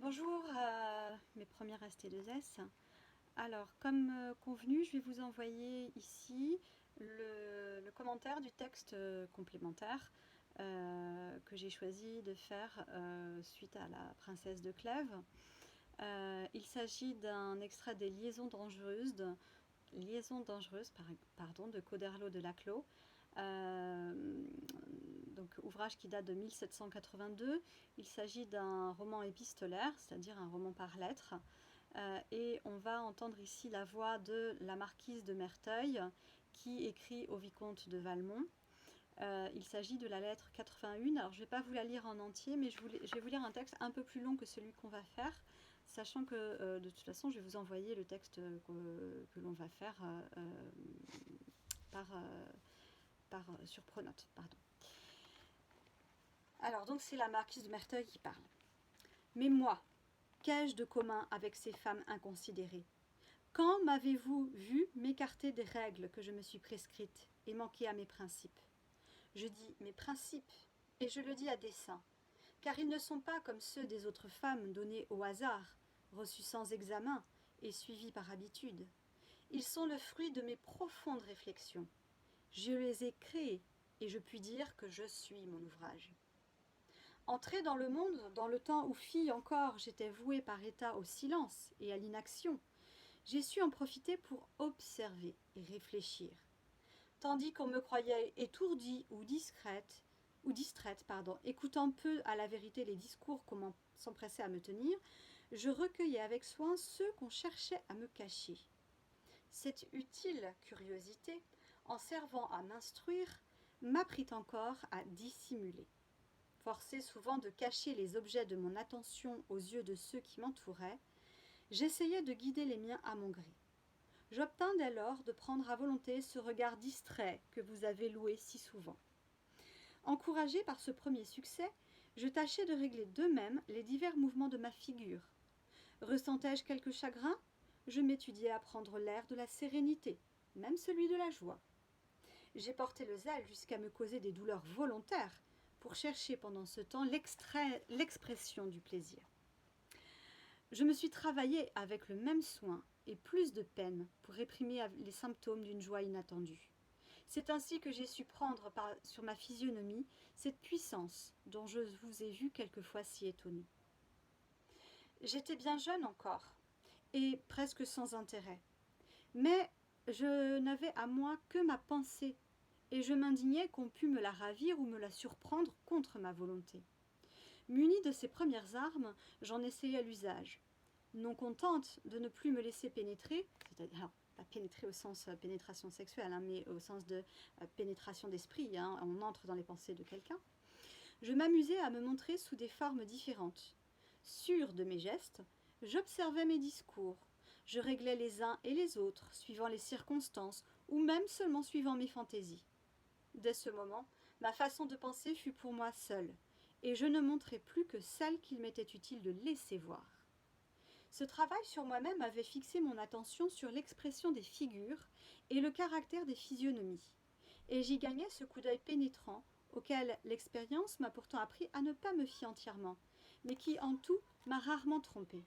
Bonjour à mes premières ST2S. Alors, comme convenu, je vais vous envoyer ici le commentaire du texte complémentaire que j'ai choisi de faire suite à la princesse de Clèves. Il s'agit d'un extrait des Liaisons dangereuses de Coderlo de Laclos. Euh, donc ouvrage qui date de 1782. Il s'agit d'un roman épistolaire, c'est-à-dire un roman par lettres. Et on va entendre ici la voix de la marquise de Merteuil qui écrit au vicomte de Valmont. Il s'agit de la lettre 81. Alors je ne vais pas vous la lire en entier, mais je vais vous lire un texte un peu plus long que celui qu'on va faire, sachant que de toute façon je vais vous envoyer le texte que l'on va faire par, sur Pronote. Pardon. Alors donc c'est la marquise de Merteuil qui parle. Mais moi, qu'ai-je de commun avec ces femmes inconsidérées? Quand m'avez-vous vu m'écarter des règles que je me suis prescrites et manquer à mes principes? Je dis mes principes, et je le dis à dessein, car ils ne sont pas comme ceux des autres femmes donnés au hasard, reçus sans examen et suivis par habitude. Ils sont le fruit de mes profondes réflexions. Je les ai créés, et je puis dire que je suis mon ouvrage. Entrée dans le monde, dans le temps où fille encore j'étais vouée par état au silence et à l'inaction, j'ai su en profiter pour observer et réfléchir. Tandis qu'on me croyait étourdie ou distraite, écoutant peu à la vérité les discours qu'on s'empressait à me tenir, je recueillais avec soin ceux qu'on cherchait à me cacher. Cette utile curiosité, en servant à m'instruire, m'apprit encore à dissimuler. Forcée souvent de cacher les objets de mon attention aux yeux de ceux qui m'entouraient, j'essayais de guider les miens à mon gré. J'obtins dès lors de prendre à volonté ce regard distrait que vous avez loué si souvent. Encouragée par ce premier succès, je tâchais de régler d'eux-mêmes les divers mouvements de ma figure. Ressentais-je quelque chagrin? Je m'étudiais à prendre l'air de la sérénité, même celui de la joie. J'ai porté le zèle jusqu'à me causer des douleurs volontaires pour chercher pendant ce temps l'expression du plaisir. Je me suis travaillée avec le même soin et plus de peine pour réprimer les symptômes d'une joie inattendue. C'est ainsi que j'ai su prendre sur ma physionomie cette puissance dont je vous ai vu quelquefois si étonné. J'étais bien jeune encore, et presque sans intérêt. Mais je n'avais à moi que ma pensée, et je m'indignais qu'on pût me la ravir ou me la surprendre contre ma volonté. Munie de ces premières armes, j'en essayai l'usage. Non contente de ne plus me laisser pénétrer, c'est-à-dire pas pénétrer au sens pénétration sexuelle, mais au sens de pénétration d'esprit, on entre dans les pensées de quelqu'un, je m'amusais à me montrer sous des formes différentes. Sûre de mes gestes, j'observais mes discours, je réglais les uns et les autres, suivant les circonstances, ou même seulement suivant mes fantaisies. Dès ce moment, ma façon de penser fut pour moi seule, et je ne montrai plus que celle qu'il m'était utile de laisser voir. Ce travail sur moi-même avait fixé mon attention sur l'expression des figures et le caractère des physionomies, et j'y gagnais ce coup d'œil pénétrant auquel l'expérience m'a pourtant appris à ne pas me fier entièrement, mais qui en tout m'a rarement trompée.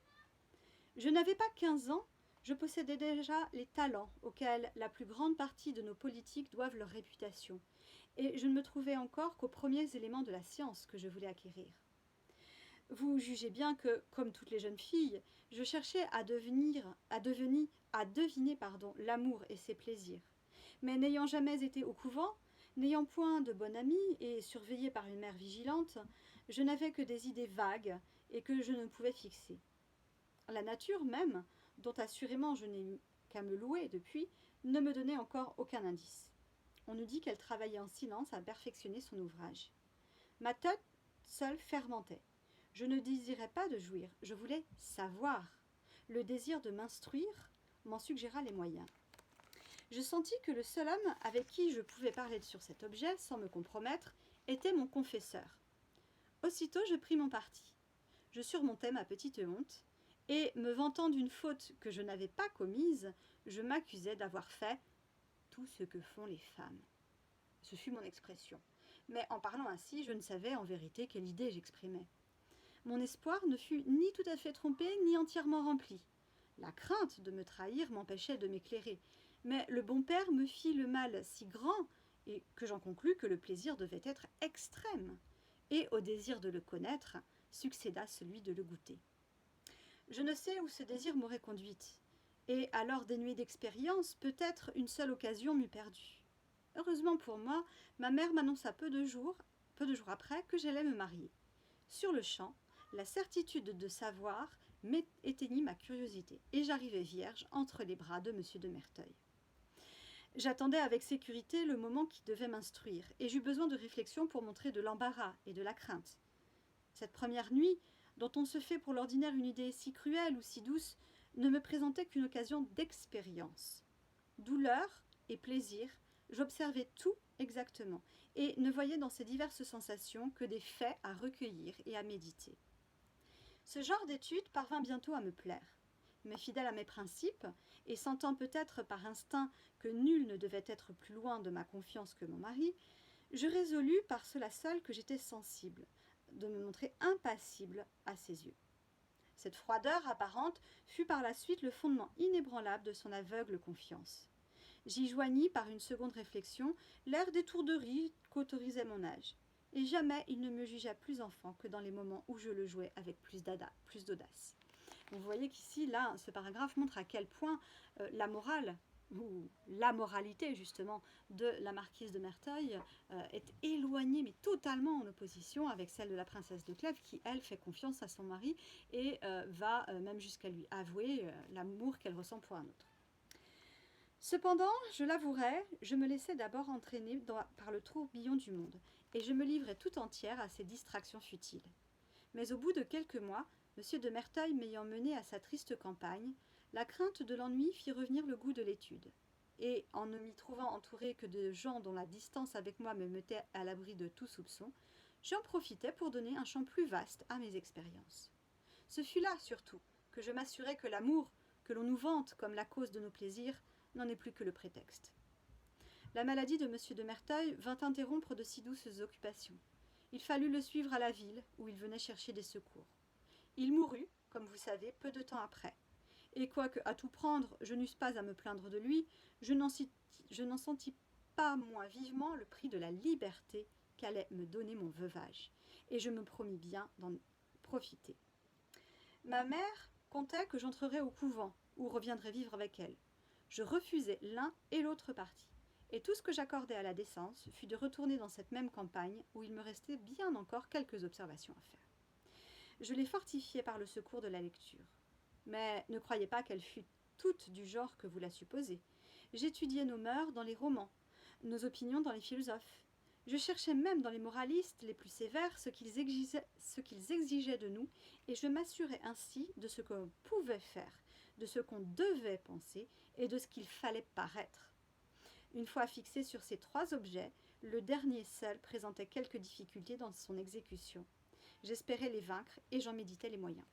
Je n'avais pas 15 ans, je possédais déjà les talents auxquels la plus grande partie de nos politiques doivent leur réputation, et je ne me trouvais encore qu'aux premiers éléments de la science que je voulais acquérir. Vous jugez bien que, comme toutes les jeunes filles, je cherchais à deviner l'amour et ses plaisirs. Mais n'ayant jamais été au couvent, n'ayant point de bonne amie et surveillée par une mère vigilante, je n'avais que des idées vagues et que je ne pouvais fixer. La nature même, dont assurément je n'ai eu qu'à me louer depuis, ne me donnait encore aucun indice. On nous dit qu'elle travaillait en silence à perfectionner son ouvrage. Ma tête seule fermentait. Je ne désirais pas de jouir, je voulais savoir. Le désir de m'instruire m'en suggéra les moyens. Je sentis que le seul homme avec qui je pouvais parler sur cet objet sans me compromettre était mon confesseur. Aussitôt je pris mon parti. Je surmontai ma petite honte, et, me vantant d'une faute que je n'avais pas commise, je m'accusai d'avoir fait tout ce que font les femmes. Ce fut mon expression. Mais en parlant ainsi, je ne savais en vérité quelle idée j'exprimais. Mon espoir ne fut ni tout à fait trompé, ni entièrement rempli. La crainte de me trahir m'empêchait de m'éclairer, mais le bon père me fit le mal si grand, et que j'en conclus que le plaisir devait être extrême, et au désir de le connaître succéda celui de le goûter. Je ne sais où ce désir m'aurait conduite, et alors dénuée d'expérience, peut-être une seule occasion m'eût perdue. Heureusement pour moi, ma mère m'annonça peu de jours après que j'allais me marier. Sur le champ, la certitude de savoir éteignit ma curiosité, et j'arrivai vierge entre les bras de M. de Merteuil. J'attendais avec sécurité le moment qui devait m'instruire, et j'eus besoin de réflexion pour montrer de l'embarras et de la crainte. Cette première nuit, dont on se fait pour l'ordinaire une idée si cruelle ou si douce, ne me présentait qu'une occasion d'expérience. Douleur et plaisir, j'observais tout exactement, et ne voyais dans ces diverses sensations que des faits à recueillir et à méditer. Ce genre d'étude parvint bientôt à me plaire. Mais fidèle à mes principes, et sentant peut-être par instinct que nul ne devait être plus loin de ma confiance que mon mari, je résolus par cela seul que j'étais sensible, de me montrer impassible à ses yeux. Cette froideur apparente fut par la suite le fondement inébranlable de son aveugle confiance. J'y joignis par une seconde réflexion l'air d'étourderie qu'autorisait mon âge, et jamais il ne me jugea plus enfant que dans les moments où je le jouais avec plus d'audace. Vous voyez qu'ici, là, ce paragraphe montre à quel point la morale, ou la moralité justement, de la marquise de Merteuil est éloignée, mais totalement en opposition avec celle de la princesse de Clèves, qui, elle, fait confiance à son mari et va même jusqu'à lui avouer l'amour qu'elle ressent pour un autre. Cependant, je l'avouerai, je me laissais d'abord entraîner par le tourbillon du monde, et je me livrais tout entière à ces distractions futiles. Mais au bout de quelques mois, M. de Merteuil m'ayant mené à sa triste campagne, la crainte de l'ennui fit revenir le goût de l'étude. Et, en ne m'y trouvant entourée que de gens dont la distance avec moi me mettait à l'abri de tout soupçon, j'en profitai pour donner un champ plus vaste à mes expériences. Ce fut là, surtout, que je m'assurai que l'amour, que l'on nous vante comme la cause de nos plaisirs, n'en est plus que le prétexte. La maladie de M. de Merteuil vint interrompre de si douces occupations. Il fallut le suivre à la ville, où il venait chercher des secours. Il mourut, comme vous savez, peu de temps après. Et quoique, à tout prendre, je n'eusse pas à me plaindre de lui, je n'en sentis pas moins vivement le prix de la liberté qu'allait me donner mon veuvage, et je me promis bien d'en profiter. Ma mère comptait que j'entrerais au couvent, ou reviendrais vivre avec elle. Je refusai l'un et l'autre parti, et tout ce que j'accordai à la décence fut de retourner dans cette même campagne où il me restait bien encore quelques observations à faire. Je les fortifiai par le secours de la lecture. Mais ne croyez pas qu'elle fût toute du genre que vous la supposez. J'étudiai nos mœurs dans les romans, nos opinions dans les philosophes. Je cherchais même dans les moralistes les plus sévères ce qu'ils exigeaient de nous, et je m'assurais ainsi de ce qu'on pouvait faire, de ce qu'on devait penser et de ce qu'il fallait paraître. Une fois fixé sur ces trois objets, le dernier seul présentait quelques difficultés dans son exécution. J'espérais les vaincre et j'en méditais les moyens.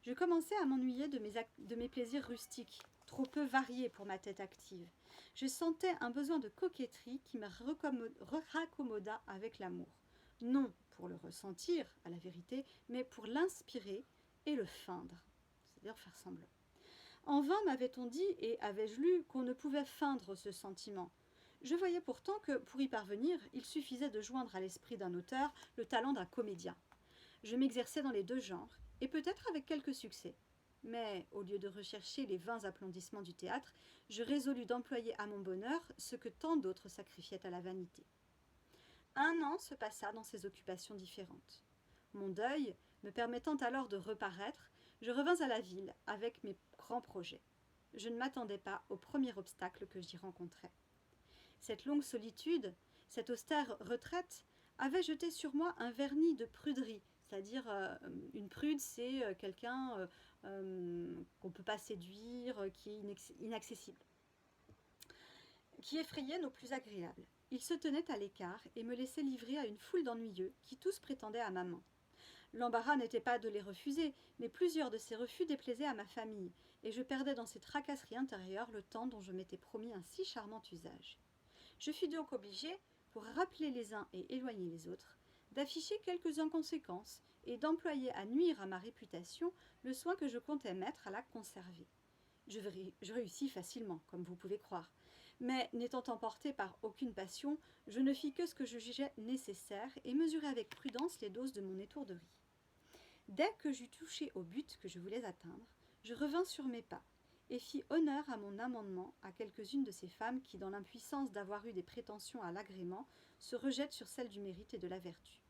Je commençais à m'ennuyer de mes plaisirs rustiques, trop peu variés pour ma tête active. Je sentais un besoin de coquetterie qui me raccommoda avec l'amour. Non pour le ressentir, à la vérité, mais pour l'inspirer et le feindre, c'est-à-dire faire semblant. En vain m'avait-on dit, et avais-je lu, qu'on ne pouvait feindre ce sentiment. Je voyais pourtant que, pour y parvenir, il suffisait de joindre à l'esprit d'un auteur le talent d'un comédien. Je m'exerçais dans les deux genres, et peut-être avec quelque succès. Mais, au lieu de rechercher les vains applaudissements du théâtre, je résolus d'employer à mon bonheur ce que tant d'autres sacrifiaient à la vanité. 1 an se passa dans ces occupations différentes. Mon deuil, me permettant alors de reparaître, je revins à la ville avec mes grands projets. Je ne m'attendais pas au premier obstacle que j'y rencontrais. Cette longue solitude, cette austère retraite, avait jeté sur moi un vernis de pruderie, c'est-à-dire une prude, c'est quelqu'un qu'on ne peut pas séduire, qui est inaccessible, qui effrayait nos plus agréables. Il se tenait à l'écart et me laissait livrer à une foule d'ennuyeux qui tous prétendaient à ma main. L'embarras n'était pas de les refuser, mais plusieurs de ces refus déplaisaient à ma famille, et je perdais dans ces tracasseries intérieures le temps dont je m'étais promis un si charmant usage. Je fus donc obligée, pour rappeler les uns et éloigner les autres, d'afficher quelques inconséquences et d'employer à nuire à ma réputation le soin que je comptais mettre à la conserver. Je réussis facilement, comme vous pouvez croire. Mais n'étant emportée par aucune passion, je ne fis que ce que je jugeais nécessaire et mesurai avec prudence les doses de mon étourderie. Dès que j'eus touché au but que je voulais atteindre, je revins sur mes pas et fis honneur à mon amendement à quelques-unes de ces femmes qui, dans l'impuissance d'avoir eu des prétentions à l'agrément, se rejettent sur celles du mérite et de la vertu.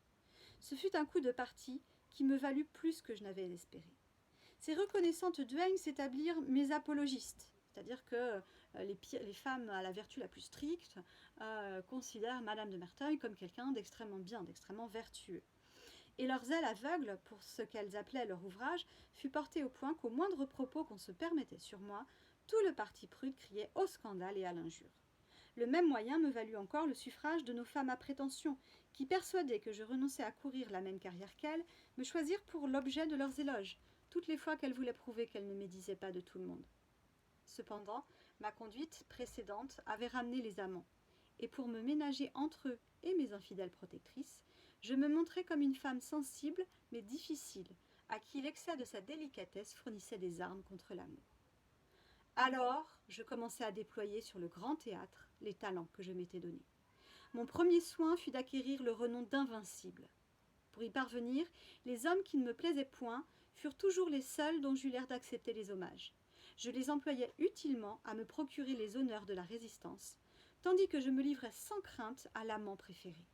Ce fut un coup de parti qui me valut plus que je n'avais espéré. Ces reconnaissantes duègnes s'établirent mes apologistes, c'est-à-dire que les femmes à la vertu la plus stricte considèrent Madame de Merteuil comme quelqu'un d'extrêmement bien, d'extrêmement vertueux. Et leur zèle aveugle pour ce qu'elles appelaient leur ouvrage fut porté au point qu'au moindre propos qu'on se permettait sur moi, tout le parti prude criait au scandale et à l'injure. Le même moyen me valut encore le suffrage de nos femmes à prétention, qui, persuadées que je renonçais à courir la même carrière qu'elles, me choisirent pour l'objet de leurs éloges, toutes les fois qu'elles voulaient prouver qu'elles ne médisaient pas de tout le monde. Cependant, ma conduite précédente avait ramené les amants, et pour me ménager entre eux et mes infidèles protectrices, je me montrais comme une femme sensible mais difficile, à qui l'excès de sa délicatesse fournissait des armes contre l'amour. Alors, je commençai à déployer sur le grand théâtre les talents que je m'étais donnés. Mon premier soin fut d'acquérir le renom d'invincible. Pour y parvenir, les hommes qui ne me plaisaient point furent toujours les seuls dont j'eus l'air d'accepter les hommages. Je les employais utilement à me procurer les honneurs de la résistance, tandis que je me livrais sans crainte à l'amant préféré.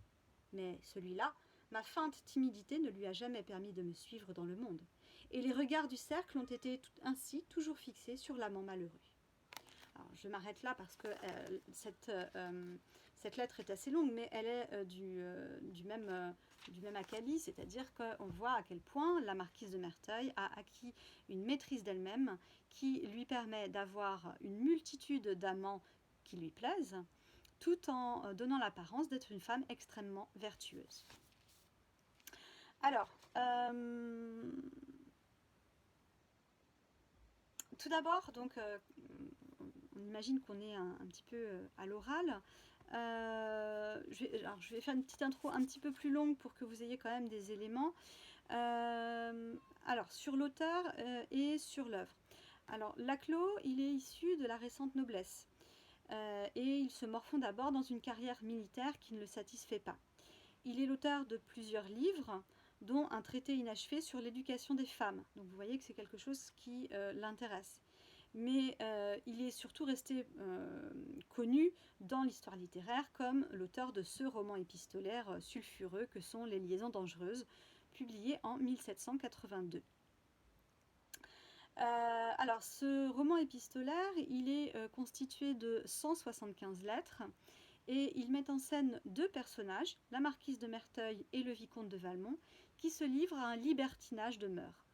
Mais celui-là, ma feinte timidité ne lui a jamais permis de me suivre dans le monde, et les regards du cercle ont été ainsi toujours fixés sur l'amant malheureux. Alors, je m'arrête là parce que cette lettre est assez longue, mais elle est du même acabit, c'est-à-dire qu'on voit à quel point la marquise de Merteuil a acquis une maîtrise d'elle-même qui lui permet d'avoir une multitude d'amants qui lui plaisent, tout en donnant l'apparence d'être une femme extrêmement vertueuse. Alors, tout d'abord, donc, on imagine qu'on est un petit peu à l'oral. Je vais faire une petite intro un petit peu plus longue pour que vous ayez quand même des éléments. Alors, sur l'auteur et sur l'œuvre. Alors, Laclos, il est issu de la récente noblesse. Et il se morfond d'abord dans une carrière militaire qui ne le satisfait pas. Il est l'auteur de plusieurs livres, dont un traité inachevé sur l'éducation des femmes. Donc vous voyez que c'est quelque chose qui l'intéresse. Mais il est surtout resté connu dans l'histoire littéraire comme l'auteur de ce roman épistolaire sulfureux que sont Les Liaisons dangereuses, publié en 1782. Alors, ce roman épistolaire, il est constitué de 175 lettres et il met en scène deux personnages, la marquise de Merteuil et le vicomte de Valmont, qui se livrent à un libertinage de mœurs.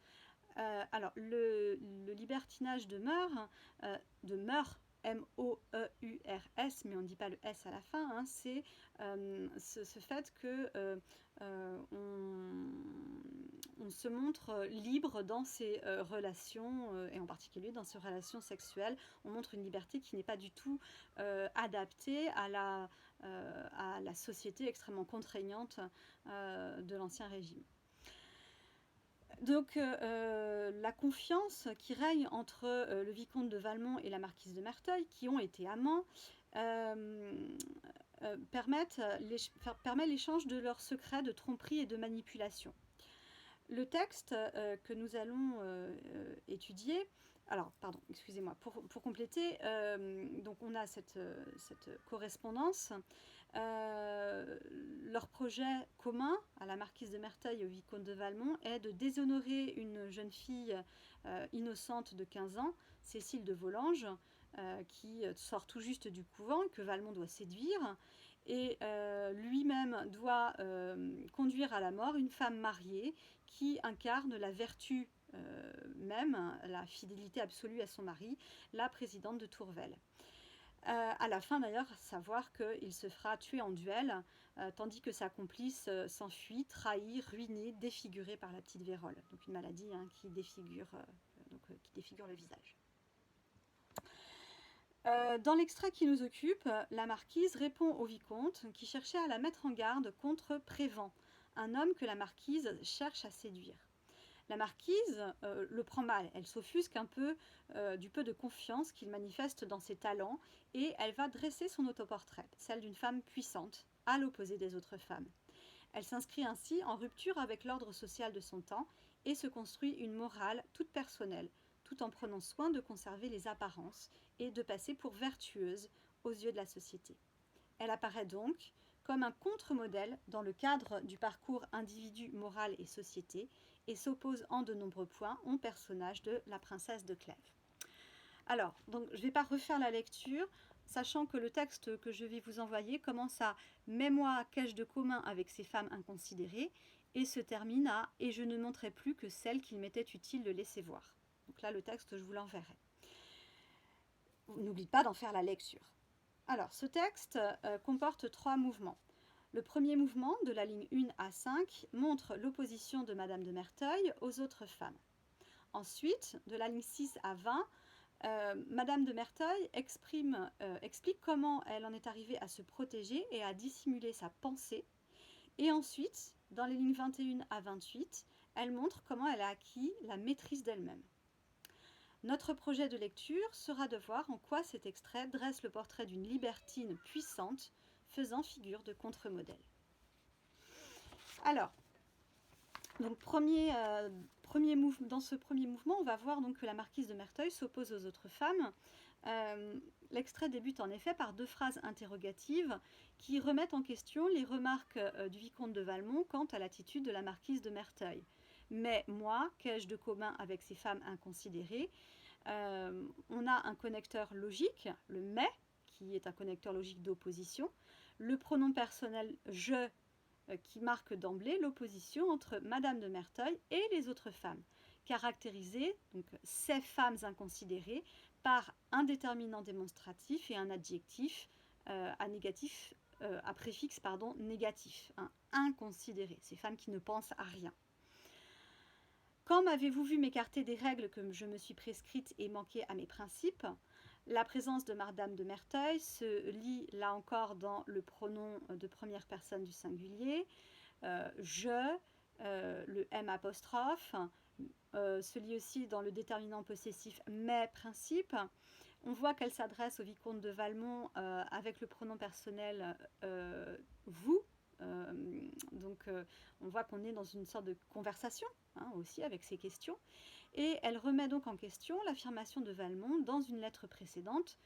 Alors, le libertinage de mœurs, M-O-E-U-R-S, mais on ne dit pas le S à la fin, hein, c'est ce fait que on se montre libre dans ses relations, et en particulier dans ses relations sexuelles. On montre une liberté qui n'est pas du tout adaptée à la société extrêmement contraignante de l'Ancien Régime. Donc la confiance qui règne entre le vicomte de Valmont et la marquise de Merteuil, qui ont été amants, permet l'échange de leurs secrets de tromperie et de manipulation. Le texte que nous allons étudier, alors pardon, excusez-moi, pour compléter, donc on a cette correspondance. Leur projet commun à la marquise de Merteuil et au vicomte de Valmont est de déshonorer une jeune fille innocente de 15 ans, Cécile de Volanges, qui sort tout juste du couvent, que Valmont doit séduire, et lui-même doit conduire à la mort une femme mariée qui incarne la vertu même, la fidélité absolue à son mari, la présidente de Tourvel. À la fin d'ailleurs, savoir qu'il se fera tuer en duel, tandis que sa complice s'enfuit, trahie, ruinée, défigurée par la petite vérole. Donc une maladie qui défigure le visage. Dans l'extrait qui nous occupe, la marquise répond au vicomte qui cherchait à la mettre en garde contre Prévent, un homme que la marquise cherche à séduire. La marquise le prend mal, elle s'offusque un peu du peu de confiance qu'il manifeste dans ses talents et elle va dresser son autoportrait, celle d'une femme puissante, à l'opposé des autres femmes. Elle s'inscrit ainsi en rupture avec l'ordre social de son temps et se construit une morale toute personnelle, tout en prenant soin de conserver les apparences et de passer pour vertueuse aux yeux de la société. Elle apparaît donc comme un contre-modèle dans le cadre du parcours individu, morale et société et s'oppose en de nombreux points au personnage de la princesse de Clèves. Alors, donc, je ne vais pas refaire la lecture, sachant que le texte que je vais vous envoyer commence à « Mets-moi, qu'ai-je de commun avec ces femmes inconsidérées ?» et se termine à « Et je ne montrerai plus que celle qu'il m'était utile de laisser voir ». Donc là, le texte, je vous l'enverrai. N'oubliez pas d'en faire la lecture. Alors, ce texte comporte 3 mouvements. Le premier mouvement, de la ligne 1 à 5, montre l'opposition de Madame de Merteuil aux autres femmes. Ensuite, de la ligne 6 à 20, Madame de Merteuil explique comment elle en est arrivée à se protéger et à dissimuler sa pensée. Et ensuite, dans les lignes 21 à 28, elle montre comment elle a acquis la maîtrise d'elle-même. Notre projet de lecture sera de voir en quoi cet extrait dresse le portrait d'une libertine puissante faisant figure de contre-modèle. Alors, donc dans ce premier mouvement, on va voir donc que la marquise de Merteuil s'oppose aux autres femmes. L'extrait débute en effet par 2 phrases interrogatives qui remettent en question les remarques du vicomte de Valmont quant à l'attitude de la marquise de Merteuil. Mais moi, qu'ai-je de commun avec ces femmes inconsidérées? On a un connecteur logique, le mais, qui est un connecteur logique d'opposition, le pronom personnel je, qui marque d'emblée l'opposition entre Madame de Merteuil et les autres femmes, caractérisées, donc ces femmes inconsidérées, par un déterminant démonstratif et un adjectif à préfixe négatif, inconsidéré, ces femmes qui ne pensent à rien. Quand m'avez-vous vu m'écarter des règles que je me suis prescrites et manquer à mes principes? La présence de Madame de Merteuil se lit là encore dans le pronom de première personne du singulier, je, le M apostrophe, se lit aussi dans le déterminant possessif mes principes. On voit qu'elle s'adresse au vicomte de Valmont avec le pronom personnel vous. On voit qu'on est dans une sorte de conversation aussi avec ces questions. Et elle remet donc en question l'affirmation de Valmont dans une lettre précédente,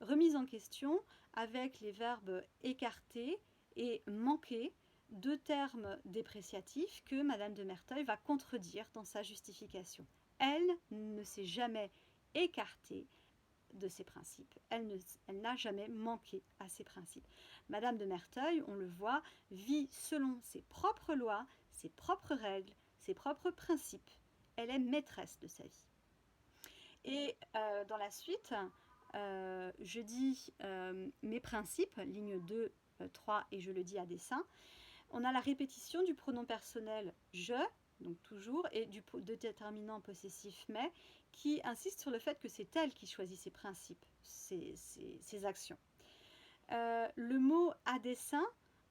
remise en question avec les verbes écarter et manquer, 2 termes dépréciatifs que Madame de Merteuil va contredire dans sa justification. Elle ne s'est jamais écartée de ses principes. Elle n'a jamais manqué à ses principes. Madame de Merteuil, on le voit, vit selon ses propres lois, ses propres règles, ses propres principes. Elle est maîtresse de sa vie. Et dans la suite, je dis mes principes, ligne 2, 3, et je le dis à dessein. On a la répétition du pronom personnel je, donc toujours, et du déterminant possessif mais, qui insiste sur le fait que c'est elle qui choisit ses principes, ses actions. Le mot à dessein,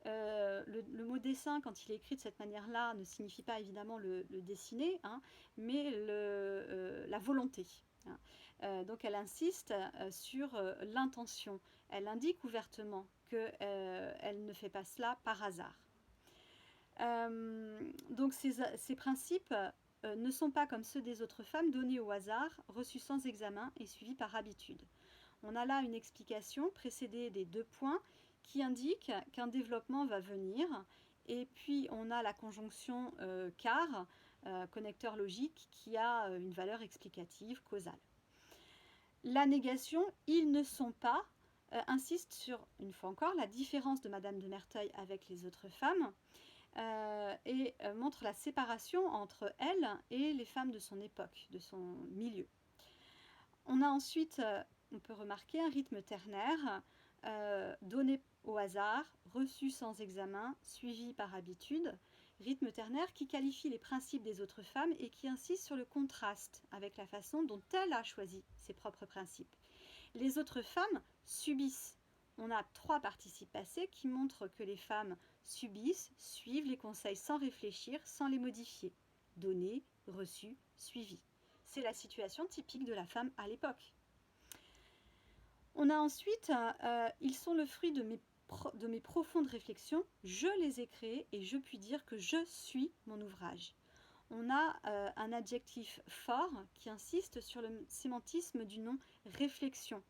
le mot dessin, quand il est écrit de cette manière-là, ne signifie pas évidemment le dessiner, mais la volonté. Donc elle insiste sur l'intention. Elle indique ouvertement qu'elle ne fait pas cela par hasard. Donc ces principes ne sont pas comme ceux des autres femmes donnés au hasard, reçus sans examen et suivis par habitude. On a là une explication précédée des 2 points qui indiquent qu'un développement va venir, et puis on a la conjonction car, connecteur logique, qui a une valeur explicative causale. La négation, ils ne sont pas, insiste sur, une fois encore, la différence de Madame de Merteuil avec les autres femmes, et montre la séparation entre elle et les femmes de son époque, de son milieu. On a ensuite, on peut remarquer un rythme ternaire, donné au hasard, reçu sans examen, suivi par habitude, rythme ternaire qui qualifie les principes des autres femmes et qui insiste sur le contraste avec la façon dont elle a choisi ses propres principes. Les autres femmes subissent. on a 3 participes passés qui montrent que les femmes subissent, suivent les conseils sans réfléchir, sans les modifier. Donné, reçu, suivi. C'est la situation typique de la femme à l'époque. On a ensuite, ils sont le fruit de mes profondes réflexions, je les ai créés et je puis dire que je suis mon ouvrage. On a un adjectif fort qui insiste sur le sémantisme du nom réflexion.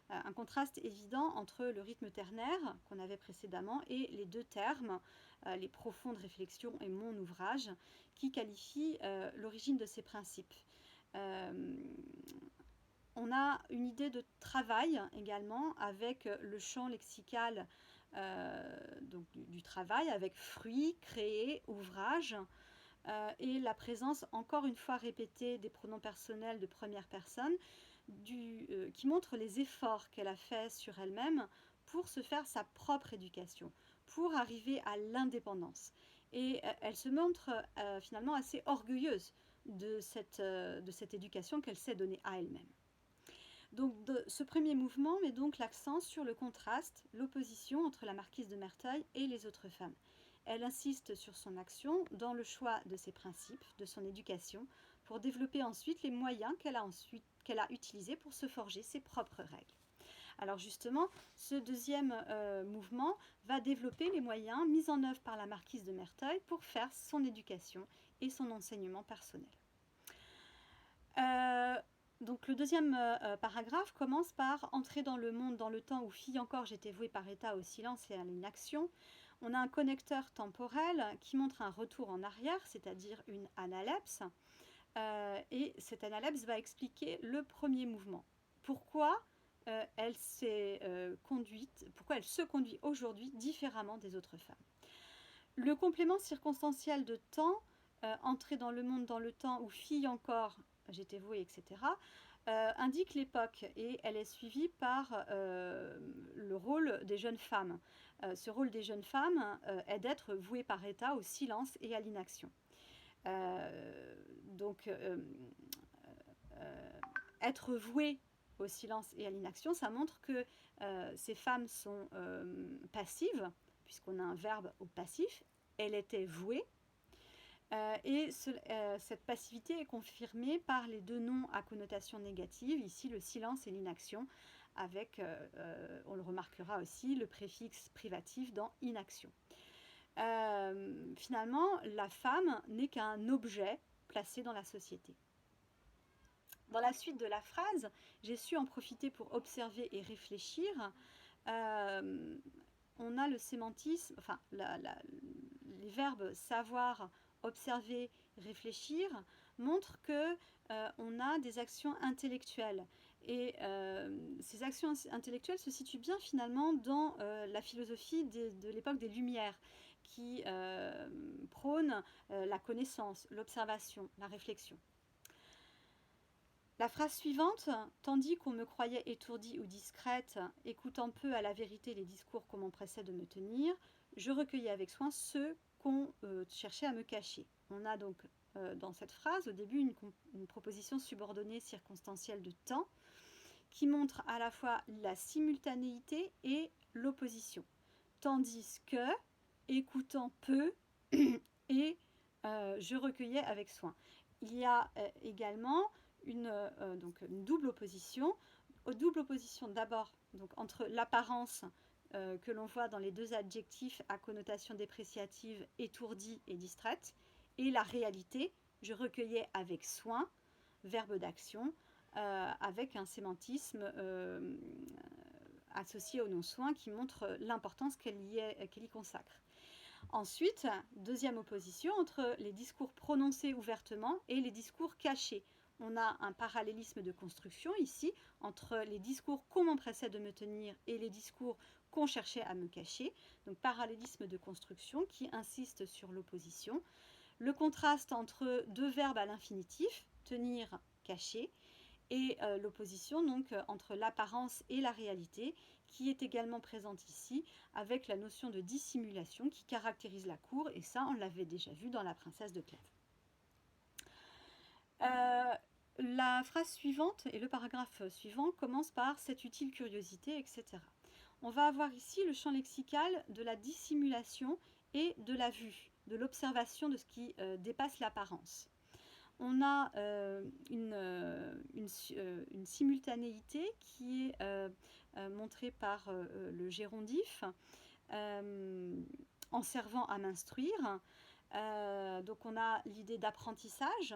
Un contraste évident entre le rythme ternaire qu'on avait précédemment et les deux termes, les profondes réflexions et mon ouvrage, qui qualifient l'origine de ces principes. On a une idée de travail également avec le champ lexical donc du travail, avec fruit, créer, ouvrage, et la présence encore une fois répétée des pronoms personnels de première personne qui montre les efforts qu'elle a fait sur elle-même pour se faire sa propre éducation, pour arriver à l'indépendance. Et elle se montre finalement assez orgueilleuse de cette éducation qu'elle s'est donnée à elle-même. Donc ce premier mouvement met donc l'accent sur le contraste, l'opposition entre la marquise de Merteuil et les autres femmes. Elle insiste sur son action dans le choix de ses principes, de son éducation, pour développer ensuite les moyens qu'elle a utilisés pour se forger ses propres règles. Alors justement, ce deuxième mouvement va développer les moyens mis en œuvre par la marquise de Merteuil pour faire son éducation et son enseignement personnel. Donc le deuxième paragraphe commence par « Entrer dans le monde dans le temps où fille encore j'étais vouée par état au silence et à l'inaction ». On a un connecteur temporel qui montre un retour en arrière, c'est-à-dire une analepse. Et cette analepse va expliquer le premier mouvement. Pourquoi elle se conduit aujourd'hui différemment des autres femmes. Le complément circonstanciel de temps, entrer dans le monde dans le temps où fille encore j'étais vouée, etc., indique l'époque et elle est suivie par le rôle des jeunes femmes. Ce rôle des jeunes femmes est d'être vouée par état au silence et à l'inaction. Être vouée au silence et à l'inaction, ça montre que ces femmes sont passives, puisqu'on a un verbe au passif. Elle était vouée. Cette passivité est confirmée par les deux noms à connotation négative, ici le silence et l'inaction, avec, on le remarquera aussi, le préfixe privatif dans inaction. Finalement, la femme n'est qu'un objet placé dans la société. Dans la suite de la phrase, j'ai su en profiter pour observer et réfléchir. On a le sémantisme, enfin les verbes savoir, observer, réfléchir montrent que on a des actions intellectuelles. Et ces actions intellectuelles se situent bien finalement dans la philosophie de l'époque des Lumières, qui prône la connaissance, l'observation, la réflexion. La phrase suivante, tandis qu'on me croyait étourdie ou discrète, écoutant peu à la vérité les discours qu'on m'empressait de me tenir, je recueillais avec soin ceux qu'on cherchait à me cacher. On a donc dans cette phrase au début une proposition subordonnée circonstancielle de temps qui montre à la fois la simultanéité et l'opposition. Tandis que, écoutant peu et je recueillais avec soin. Il y a également une double opposition. Double opposition d'abord entre l'apparence que l'on voit dans les deux adjectifs à connotation dépréciative, étourdie et distraite, et la réalité, je recueillais avec soin, verbe d'action, avec un sémantisme associé au non-soin qui montre l'importance qu'elle y consacre. Ensuite, deuxième opposition entre les discours prononcés ouvertement et les discours cachés. On a un parallélisme de construction ici entre les discours qu'on m'empressait de me tenir et les discours qu'on cherchait à me cacher. Donc parallélisme de construction qui insiste sur l'opposition. Le contraste entre deux verbes à l'infinitif, tenir, cacher, et l'opposition donc entre l'apparence et la réalité qui est également présente ici avec la notion de dissimulation qui caractérise la cour, et ça on l'avait déjà vu dans La Princesse de Clèves. La phrase suivante et le paragraphe suivant commencent par « cette utile curiosité », etc. on va avoir ici le champ lexical de la dissimulation et de la vue, de l'observation de ce qui dépasse l'apparence. On a une simultanéité qui est montrée par le gérondif en servant à m'instruire. Donc on a l'idée d'apprentissage,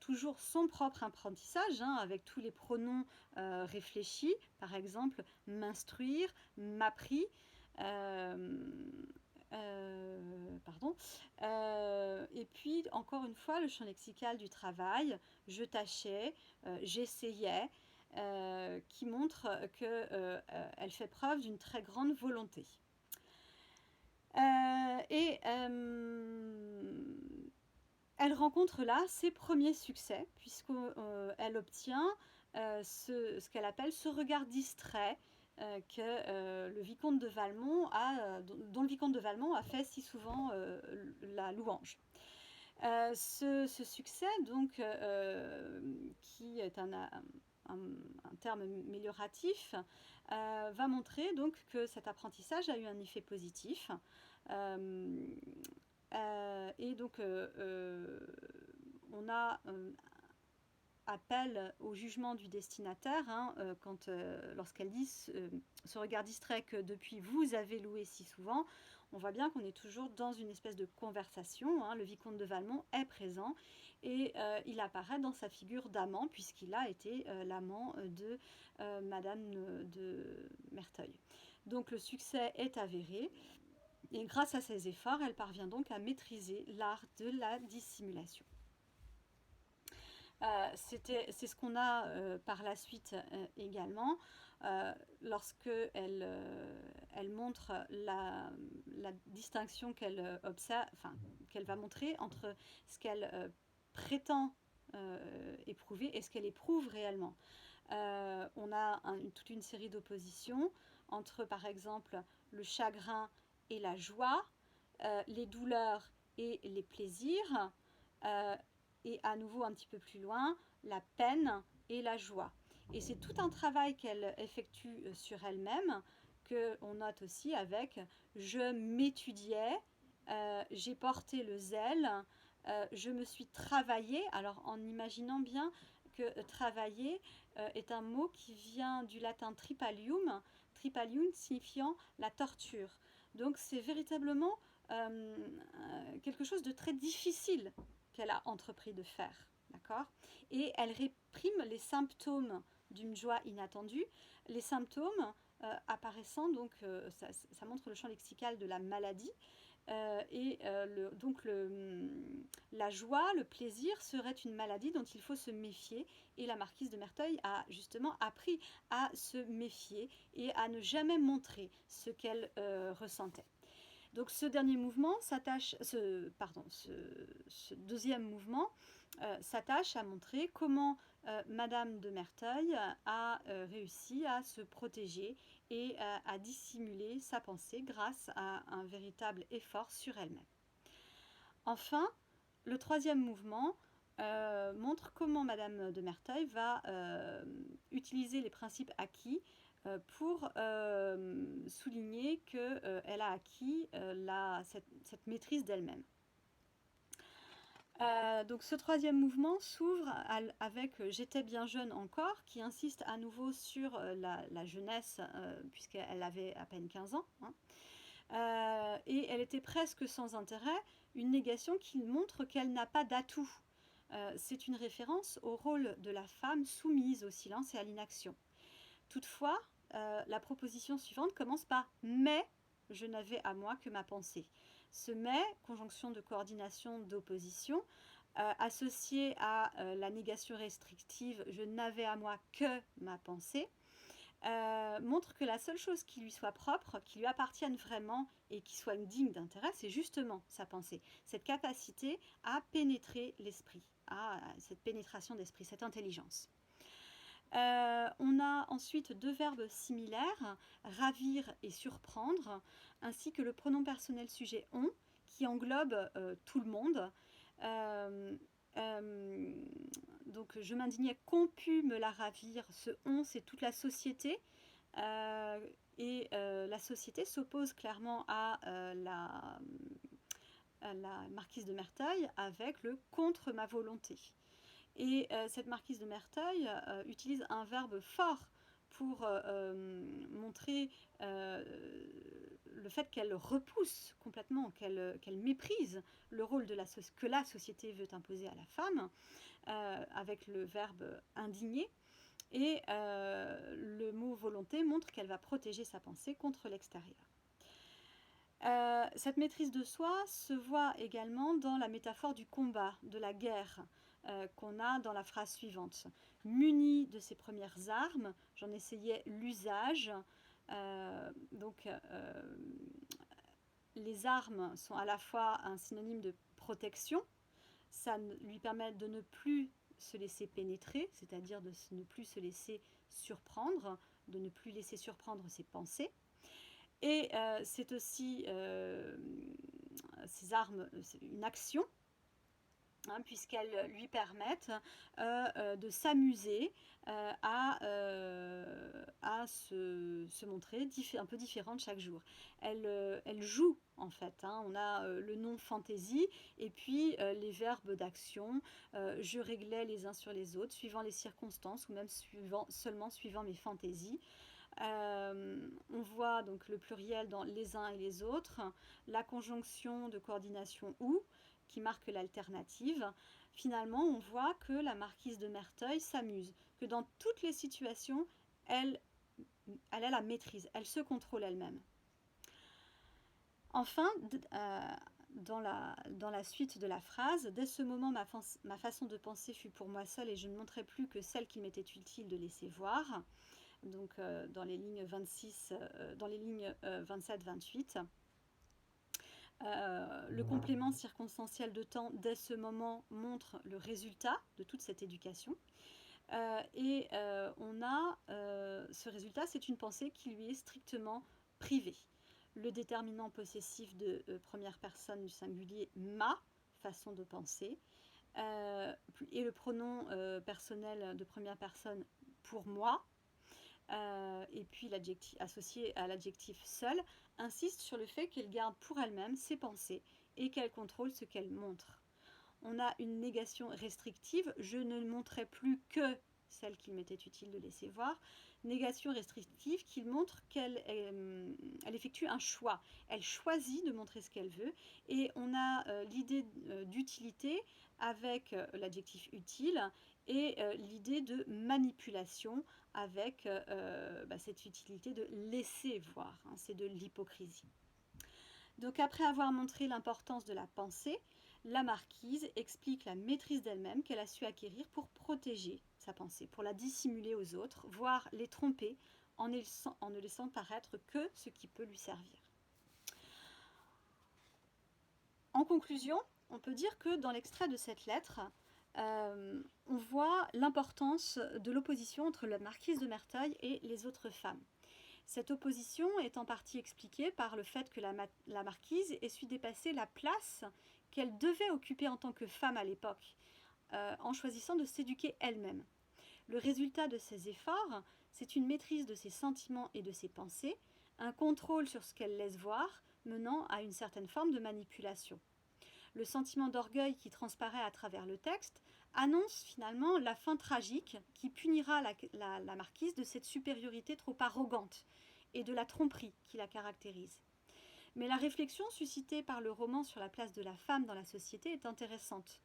toujours son propre apprentissage, hein, avec tous les pronoms réfléchis, par exemple m'instruire, m'appris, pardon. Et puis encore une fois le champ lexical du travail, je tâchais, j'essayais, qui montre qu'elle fait preuve d'une très grande volonté. Elle rencontre là ses premiers succès, puisqu'elle obtient ce qu'elle appelle ce regard distrait le vicomte de Valmont dont le vicomte de Valmont a fait si souvent la louange. Ce succès, donc, qui est un terme amélioratif, va montrer donc que cet apprentissage a eu un effet positif. Et donc, on a appel au jugement du destinataire, hein, lorsqu'elle dit ce regard distrait que depuis vous avez loué si souvent, on voit bien qu'on est toujours dans une espèce de conversation, hein. Le vicomte de Valmont est présent et il apparaît dans sa figure d'amant puisqu'il a été l'amant de Madame de Merteuil. Donc le succès est avéré. Et grâce à ses efforts, elle parvient donc à maîtriser l'art de la dissimulation. C'est ce qu'on a par la suite également, lorsque elle montre la distinction qu'elle observe, enfin, qu'elle va montrer entre ce qu'elle prétend éprouver et ce qu'elle éprouve réellement. On a toute une série d'oppositions entre, par exemple, le chagrin et la joie, les douleurs et les plaisirs, et à nouveau un petit peu plus loin, la peine et la joie. Et c'est tout un travail qu'elle effectue sur elle-même, qu'on note aussi avec « je m'étudiais, j'ai porté le zèle, je me suis travaillée », alors en imaginant bien que travailler est un mot qui vient du latin tripalium signifiant la torture. Donc c'est véritablement quelque chose de très difficile qu'elle a entrepris de faire, d'accord ? Et elle réprime les symptômes d'une joie inattendue, les symptômes apparaissant, donc ça montre le champ lexical de la maladie, donc la joie, le plaisir serait une maladie dont il faut se méfier, et la marquise de Merteuil a justement appris à se méfier et à ne jamais montrer ce qu'elle ressentait. Donc ce dernier mouvement ce deuxième mouvement s'attache à montrer comment Madame de Merteuil a réussi à se protéger et à dissimuler sa pensée grâce à un véritable effort sur elle-même. Enfin, le troisième mouvement montre comment Madame de Merteuil va utiliser les principes acquis pour souligner qu'elle a acquis cette maîtrise d'elle-même. Donc ce troisième mouvement s'ouvre avec « J'étais bien jeune encore », qui insiste à nouveau sur la jeunesse, puisqu'elle avait à peine 15 ans. Hein. Et elle était presque sans intérêt, une négation qui montre qu'elle n'a pas d'atout. C'est une référence au rôle de la femme soumise au silence et à l'inaction. Toutefois, la proposition suivante commence par « mais je n'avais à moi que ma pensée ». Ce « mais », conjonction de coordination d'opposition, associée à la négation restrictive « je n'avais à moi que ma pensée », montre que la seule chose qui lui soit propre, qui lui appartienne vraiment et qui soit digne d'intérêt, c'est justement sa pensée. Cette capacité à pénétrer l'esprit, à cette pénétration d'esprit, cette intelligence. On a ensuite deux verbes similaires, ravir et surprendre, ainsi que le pronom personnel sujet on, qui englobe tout le monde. Donc je m'indignais qu'on pût me la ravir, ce on c'est toute la société, et la société s'oppose clairement à la marquise de Merteuil avec le contre ma volonté. Et cette marquise de Merteuil utilise un verbe fort pour montrer le fait qu'elle repousse complètement, qu'elle méprise le rôle que la société veut imposer à la femme, avec le verbe indigné. Et le mot volonté montre qu'elle va protéger sa pensée contre l'extérieur. Cette maîtrise de soi se voit également dans la métaphore du combat, de la guerre, qu'on a dans la phrase suivante. Munie de ses premières armes, j'en essayais l'usage. Les armes sont à la fois un synonyme de protection, ça lui permet de ne plus se laisser pénétrer, c'est-à-dire de ne plus se laisser surprendre, de ne plus laisser surprendre ses pensées. Et c'est aussi ces armes, une action, hein, puisqu'elles lui permettent de s'amuser, à se montrer un peu différente chaque jour. Elle joue en fait, hein. On a le nom fantaisie et puis les verbes d'action. Je réglais les uns sur les autres, suivant les circonstances ou même seulement suivant mes fantaisies. On voit donc le pluriel dans les uns et les autres, la conjonction de coordination ou qui marque l'alternative. Finalement, on voit que la marquise de Merteuil s'amuse, que dans toutes les situations, elle a la maîtrise, elle se contrôle elle-même. Enfin, dans la suite de la phrase, dès ce moment, ma façon de penser fut pour moi seule et je ne montrais plus que celle qu'il m'était utile de laisser voir. Donc dans les lignes 27-28. Le complément circonstanciel de temps dès ce moment montre le résultat de toute cette éducation. On a ce résultat, c'est une pensée qui lui est strictement privée. Le déterminant possessif de première personne du singulier, ma façon de penser, et le pronom personnel de première personne pour moi, et puis l'adjectif associé à l'adjectif seul, insiste sur le fait qu'elle garde pour elle-même ses pensées et qu'elle contrôle ce qu'elle montre. On a une négation restrictive, je ne montrais plus que celle qu'il m'était utile de laisser voir. Négation restrictive qui montre qu'elle elle effectue un choix. Elle choisit de montrer ce qu'elle veut. Et on a l'idée d'utilité avec l'adjectif utile et l'idée de manipulation avec cette utilité de laisser voir. Hein, c'est de l'hypocrisie. Donc après avoir montré l'importance de la pensée, la marquise explique la maîtrise d'elle-même qu'elle a su acquérir pour protéger sa pensée, pour la dissimuler aux autres, voire les tromper en ne laissant paraître que ce qui peut lui servir. En conclusion, on peut dire que dans l'extrait de cette lettre, on voit l'importance de l'opposition entre la marquise de Merteuil et les autres femmes. Cette opposition est en partie expliquée par le fait que la marquise ait su dépasser la place qu'elle devait occuper en tant que femme à l'époque, en choisissant de s'éduquer elle-même. Le résultat de ces efforts, c'est une maîtrise de ses sentiments et de ses pensées, un contrôle sur ce qu'elle laisse voir, menant à une certaine forme de manipulation. Le sentiment d'orgueil qui transparaît à travers le texte annonce finalement la fin tragique qui punira la marquise de cette supériorité trop arrogante et de la tromperie qui la caractérise. Mais la réflexion suscitée par le roman sur la place de la femme dans la société est intéressante.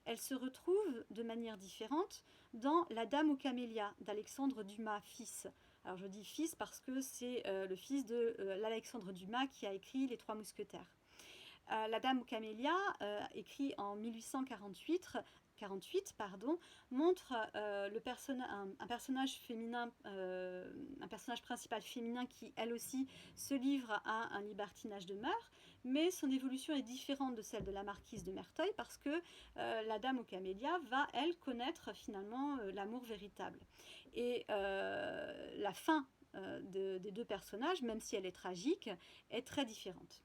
Elle se retrouve de manière différente dans La Dame aux camélias d'Alexandre Dumas, fils. Alors je dis fils parce que c'est le fils de l'Alexandre Dumas qui a écrit Les Trois Mousquetaires. La Dame aux camélias, écrit en 1848, montre un personnage féminin, un personnage principal féminin qui, elle aussi, se livre à un libertinage de mœurs, mais son évolution est différente de celle de la marquise de Merteuil parce que la Dame aux camélias va, elle, connaître finalement l'amour véritable. Et la fin des deux personnages, même si elle est tragique, est très différente.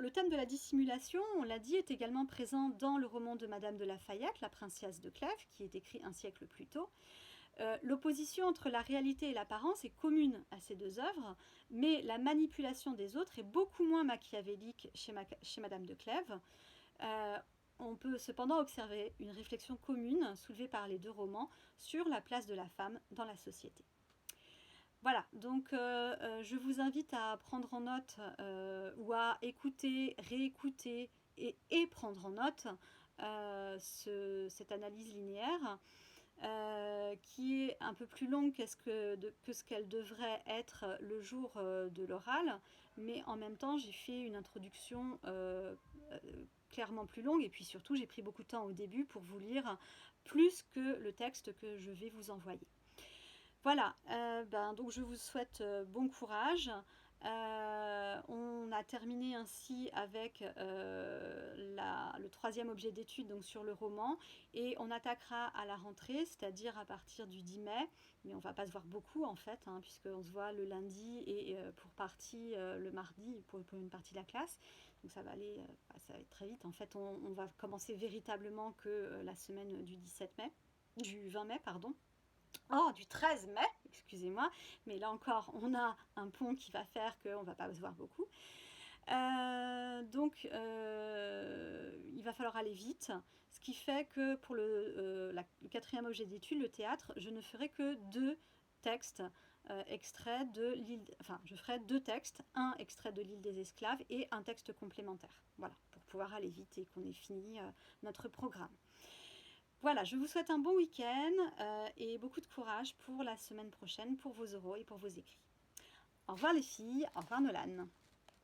Le thème de la dissimulation, on l'a dit, est également présent dans le roman de Madame de Lafayette, La Princesse de Clèves, qui est écrit un siècle plus tôt. L'opposition entre la réalité et l'apparence est commune à ces deux œuvres, mais la manipulation des autres est beaucoup moins machiavélique chez Madame de Clèves. On peut cependant observer une réflexion commune soulevée par les deux romans sur la place de la femme dans la société. Voilà, donc je vous invite à prendre en note ou à écouter, réécouter et prendre en note cette analyse linéaire qui est un peu plus longue que ce qu'elle devrait être le jour de l'oral, mais en même temps j'ai fait une introduction clairement plus longue et puis surtout j'ai pris beaucoup de temps au début pour vous lire plus que le texte que je vais vous envoyer. Voilà, donc je vous souhaite bon courage. On a terminé ainsi avec le troisième objet d'étude donc sur le roman et on attaquera à la rentrée, c'est-à-dire à partir du 10 mai, mais on va pas se voir beaucoup en fait, hein, puisqu'on se voit le lundi et pour partie le mardi pour une partie de la classe. Donc ça va aller, ça va être très vite. En fait, on va commencer véritablement que la semaine du 20 mai, pardon. Oh, du 13 mai, excusez-moi, mais là encore, on a un pont qui va faire qu'on ne va pas se voir beaucoup. Il va falloir aller vite, ce qui fait que pour le quatrième objet d'étude, le théâtre, je ne ferai que deux textes extraits de l'île... Enfin, je ferai deux textes, un extrait de l'île des esclaves et un texte complémentaire. Voilà, pour pouvoir aller vite et qu'on ait fini notre programme. Voilà, je vous souhaite un bon week-end et beaucoup de courage pour la semaine prochaine, pour vos oraux et pour vos écrits. Au revoir les filles, au revoir Nolan.